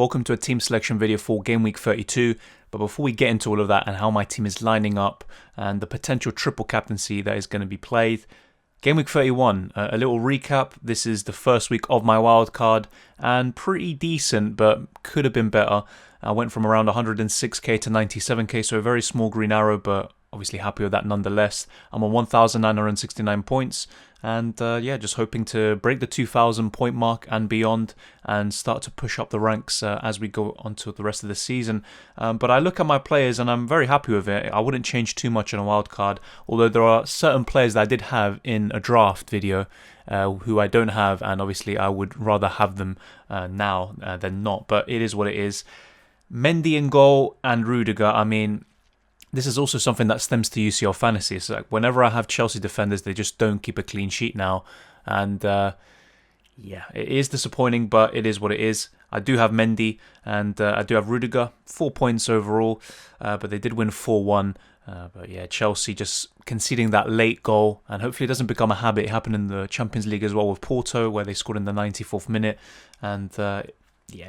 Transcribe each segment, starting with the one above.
Welcome to a team selection video for Game Week 32. But before we get into all of that and how my team is lining up and the potential triple captaincy that is going to be played, Game Week 31, a little recap. This is the first week of my wildcard and pretty decent, but could have been better. I went from around 106k to 97k, so a very small green arrow, but obviously happy with that nonetheless. I'm on 1,969 points and just hoping to break the 2,000 point mark and beyond and start to push up the ranks as we go on to the rest of the season. But I look at my players and I'm very happy with it. I wouldn't change too much on a wild card, although there are certain players that I did have in a draft video who I don't have, and obviously I would rather have them now than not, but it is what it is. Mendy in goal and Rudiger, I mean, this is also something that stems to UCL fantasy. It's like whenever I have Chelsea defenders, they just don't keep a clean sheet now. And it is disappointing, but it is what it is. I do have Mendy and I do have Rudiger, 4 points overall, but they did win 4-1. But yeah, Chelsea just conceding that late goal, and hopefully it doesn't become a habit. It happened in the Champions League as well with Porto, where they scored in the 94th minute. And it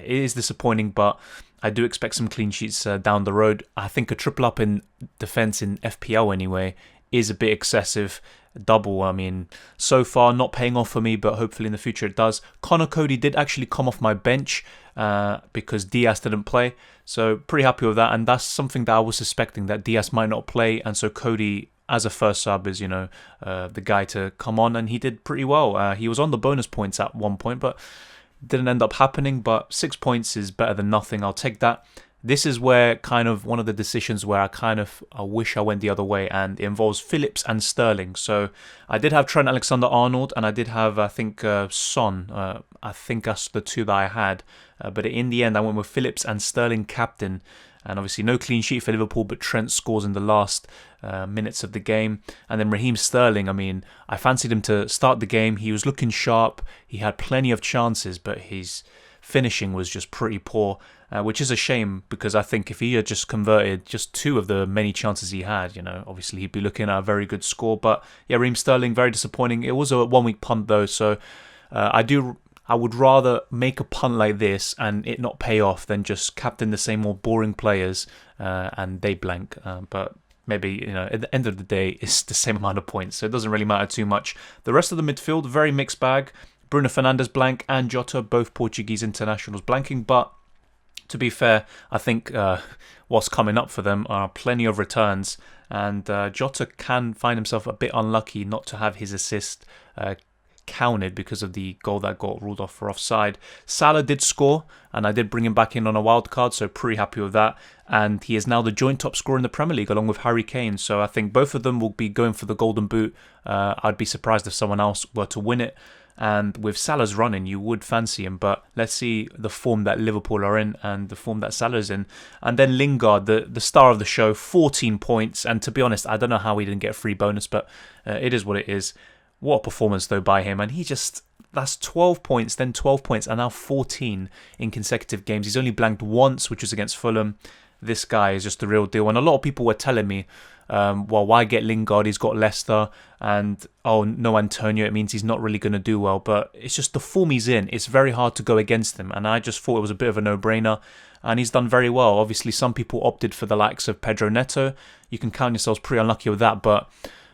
is disappointing, but I do expect some clean sheets down the road. I think a triple up in defence in FPL anyway is a bit excessive. Double, I mean, so far not paying off for me, but hopefully in the future it does. Connor Cody did actually come off my bench because Diaz didn't play, so pretty happy with that. And that's something that I was suspecting, that Diaz might not play, and so Cody as a first sub is, the guy to come on, and he did pretty well. He was on the bonus points at one point, but didn't end up happening. But 6 points is better than nothing. I'll take that. This is where kind of one of the decisions where I wish I went the other way, and it involves Phillips and Sterling. So I did have Trent Alexander-Arnold and I did have, I think, Son. I think that's the two that I had. But in the end, I went with Phillips and Sterling captain. And obviously no clean sheet for Liverpool, but Trent scores in the last minutes of the game. And then Raheem Sterling, I mean, I fancied him to start the game. He was looking sharp. He had plenty of chances, but his finishing was just pretty poor, which is a shame, because I think if he had just converted just 2 of the many chances he had, obviously he'd be looking at a very good score. But yeah, Raheem Sterling, very disappointing. It was a 1 week punt though, so I would rather make a punt like this and it not pay off than just captain the same more boring players and they blank. But maybe, at the end of the day, it's the same amount of points, so it doesn't really matter too much. The rest of the midfield, very mixed bag. Bruno Fernandes blank and Jota, both Portuguese internationals blanking. But to be fair, I think what's coming up for them are plenty of returns. And Jota can find himself a bit unlucky not to have his assist counted because of the goal that got ruled off for offside. Salah did score, and I did bring him back in on a wild card, so pretty happy with that. And he is now the joint top scorer in the Premier League along with Harry Kane, so I think both of them will be going for the golden boot. I'd be surprised if someone else were to win it. And with Salah's running, you would fancy him, but let's see the form that Liverpool are in and the form that Salah's in. And then Lingard, the star of the show, 14 points, and to be honest, I don't know how he didn't get a free bonus, but it is what it is. What a performance though by him, and that's 12 points, then 12 points, and now 14 in consecutive games. He's only blanked once, which was against Fulham. This guy is just the real deal, and a lot of people were telling me, why get Lingard? He's got Leicester, and no Antonio, it means he's not really going to do well. But it's just the form he's in. It's very hard to go against him, and I just thought it was a bit of a no-brainer, and he's done very well. Obviously, some people opted for the likes of Pedro Neto. You can count yourselves pretty unlucky with that, but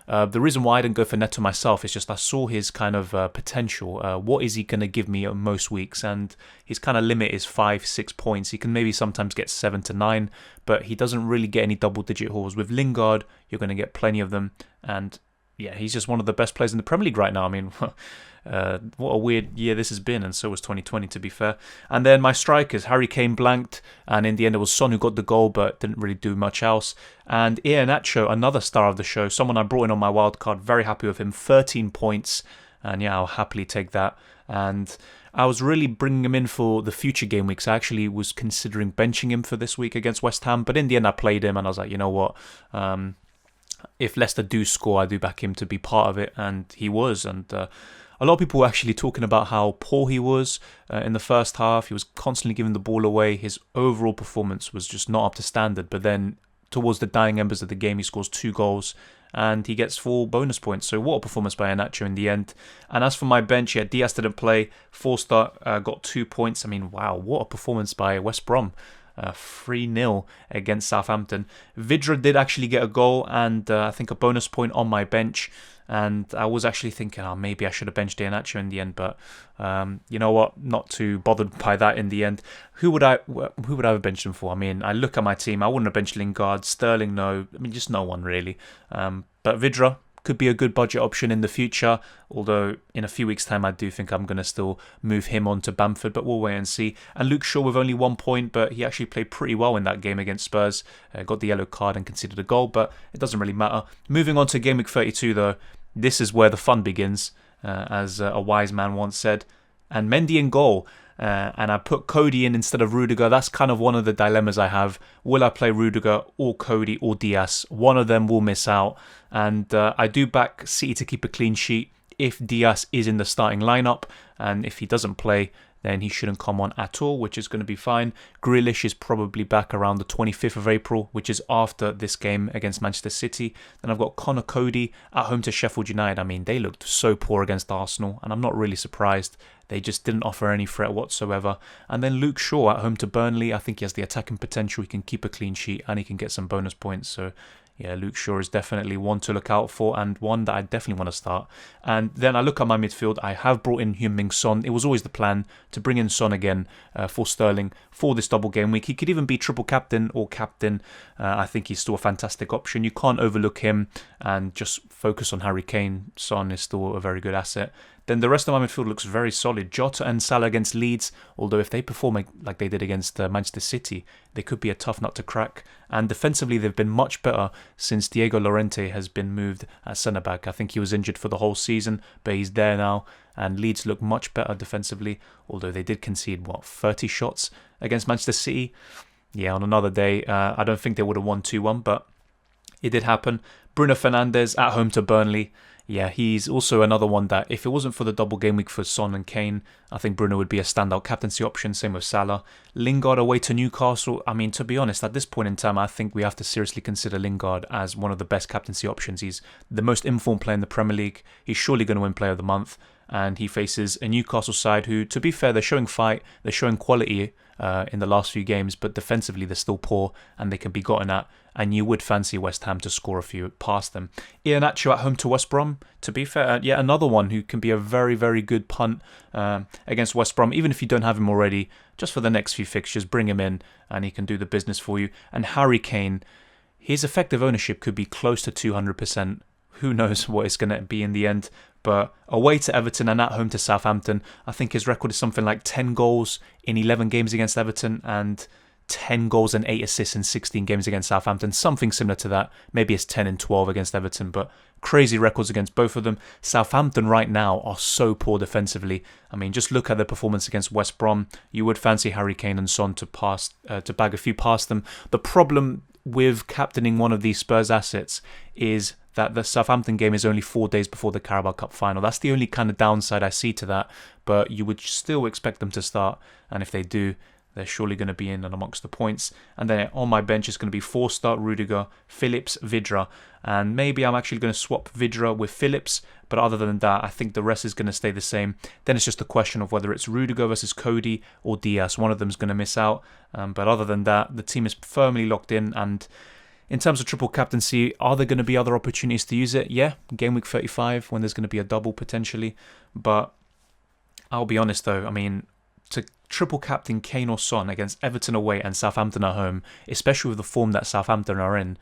the reason why I didn't go for Neto myself is just I saw his kind of potential. What is he going to give me most weeks? And his kind of limit is 5-6 points. He can maybe sometimes get 7 to 9, but he doesn't really get any double-digit hauls. With Lingard, you're going to get plenty of them. And yeah, he's just one of the best players in the Premier League right now. I mean, what a weird year this has been, and so was 2020 to be fair. And then my strikers, Harry Kane blanked, and in the end it was Son who got the goal but didn't really do much else. And Iheanacho, another star of the show, someone I brought in on my wild card, very happy with him, 13 points, and yeah, I'll happily take that. And I was really bringing him in for the future game weeks. I actually was considering benching him for this week against West Ham, but in the end I played him and I was like, you know what, if Leicester do score, I do back him to be part of it, and he was. And a lot of people were actually talking about how poor he was in the first half. He was constantly giving the ball away. His overall performance was just not up to standard. But then towards the dying embers of the game, he scores 2 goals and he gets 4 bonus points. So what a performance by Iheanacho in the end. And as for my bench, yeah, Diaz didn't play. Forster got 2 points. I mean, wow, what a performance by West Brom. 3-0 against Southampton. Vidra did actually get a goal and I think a bonus point on my bench. And I was actually thinking, maybe I should have benched Iheanacho in the end, but you know what? Not too bothered by that in the end. Who would I have benched him for? I mean, I look at my team. I wouldn't have benched Lingard, Sterling, no. I mean, just no one really. But Vidra could be a good budget option in the future, although in a few weeks' time I do think I'm going to still move him on to Bamford, but we'll wait and see. And Luke Shaw with only 1 point, but he actually played pretty well in that game against Spurs. Got the yellow card and conceded a goal, but it doesn't really matter. Moving on to Game Week 32 though, this is where the fun begins, as a wise man once said. And Mendy in goal. And I put Cody in instead of Rudiger. That's kind of one of the dilemmas I have. Will I play Rudiger or Cody or Diaz? One of them will miss out. And I do back City to keep a clean sheet if Diaz is in the starting lineup. And if he doesn't play, then he shouldn't come on at all, which is going to be fine. Grealish is probably back around the 25th of April, which is after this game against Manchester City. Then I've got Connor Cody at home to Sheffield United. I mean, they looked so poor against Arsenal, and I'm not really surprised. They just didn't offer any threat whatsoever. And then Luke Shaw at home to Burnley. I think he has the attacking potential. He can keep a clean sheet and he can get some bonus points. So yeah, Luke Shaw is definitely one to look out for and one that I definitely want to start. And then I look at my midfield. I have brought in Heung-min Son. It was always the plan to bring in Son again for Sterling for this double game week. He could even be triple captain or captain. I think he's still a fantastic option. You can't overlook him and just focus on Harry Kane. Son is still a very good asset. Then the rest of my midfield looks very solid. Jota and Salah against Leeds, although if they perform like they did against Manchester City, they could be a tough nut to crack. And defensively, they've been much better since Diego Llorente has been moved at centre-back. I think he was injured for the whole season, but he's there now. And Leeds look much better defensively, although they did concede, 30 shots against Manchester City? Yeah, on another day, I don't think they would have won 2-1, but it did happen. Bruno Fernandes at home to Burnley. Yeah, he's also another one that if it wasn't for the double game week for Son and Kane, I think Bruno would be a standout captaincy option. Same with Salah. Lingard away to Newcastle. I mean, to be honest, at this point in time, I think we have to seriously consider Lingard as one of the best captaincy options. He's the most informed player in the Premier League. He's surely going to win Player of the Month. And he faces a Newcastle side who, to be fair, they're showing fight, they're showing quality in the last few games, but defensively they're still poor and they can be gotten at. And you would fancy West Ham to score a few past them. Iheanacho at home to West Brom. To be fair, yet another one who can be a very, very good punt against West Brom. Even if you don't have him already, just for the next few fixtures, bring him in and he can do the business for you. And Harry Kane, his effective ownership could be close to 200%. Who knows what it's going to be in the end. But away to Everton and at home to Southampton, I think his record is something like 10 goals in 11 games against Everton and 10 goals and 8 assists in 16 games against Southampton. Something similar to that. Maybe it's 10 and 12 against Everton, but crazy records against both of them. Southampton right now are so poor defensively. I mean, just look at their performance against West Brom. You would fancy Harry Kane and Son to bag a few past them. The problem with captaining one of these Spurs assets is that the Southampton game is only 4 days before the Carabao Cup final. That's the only kind of downside I see to that, but you would still expect them to start, and if they do, they're surely going to be in and amongst the points. And then on my bench is going to be Forster, Rudiger, Phillips, Vidra, and maybe I'm actually going to swap Vidra with Phillips, but other than that, I think the rest is going to stay the same. Then it's just a question of whether it's Rudiger versus Cody or Diaz. One of them is going to miss out, but other than that, the team is firmly locked in. And in terms of triple captaincy, are there going to be other opportunities to use it? Yeah, game week 35 when there's going to be a double potentially. But I'll be honest though, I mean, to triple captain Kane or Son against Everton away and Southampton at home, especially with the form that Southampton are in,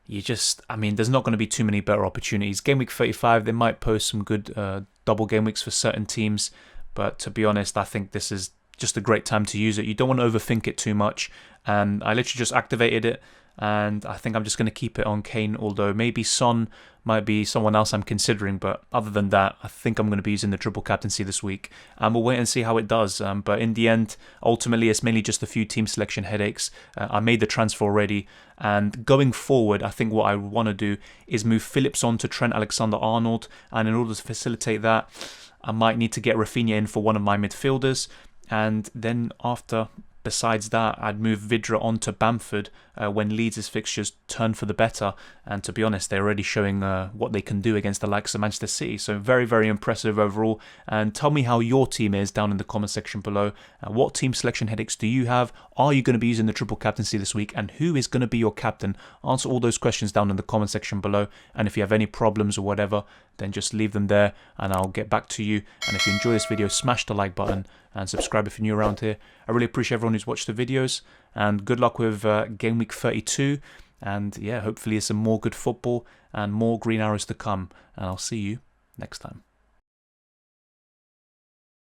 there's not going to be too many better opportunities. Game week 35, they might post some good double game weeks for certain teams. But to be honest, I think this is just a great time to use it. You don't want to overthink it too much. And I literally just activated it. And I think I'm just going to keep it on Kane, although maybe Son might be someone else I'm considering. But other than that, I think I'm going to be using the triple captaincy this week. And we'll wait and see how it does. But in the end, ultimately, it's mainly just a few team selection headaches. I made the transfer already. And going forward, I think what I want to do is move Phillips on to Trent Alexander-Arnold. And in order to facilitate that, I might need to get Rafinha in for one of my midfielders. And then after Besides that, I'd move Vidra on to Bamford when Leeds' fixtures turn for the better. And to be honest, they're already showing what they can do against the likes of Manchester City. So very, very impressive overall. And tell me how your team is down in the comment section below. What team selection headaches do you have? Are you going to be using the triple captaincy this week? And who is going to be your captain? Answer all those questions down in the comment section below. And if you have any problems or whatever, then just leave them there and I'll get back to you. And if you enjoy this video, smash the like button and subscribe if you're new around here. I really appreciate everyone who's watched the videos, and good luck with Game Week 32. And yeah, hopefully some more good football and more green arrows to come. And I'll see you next time.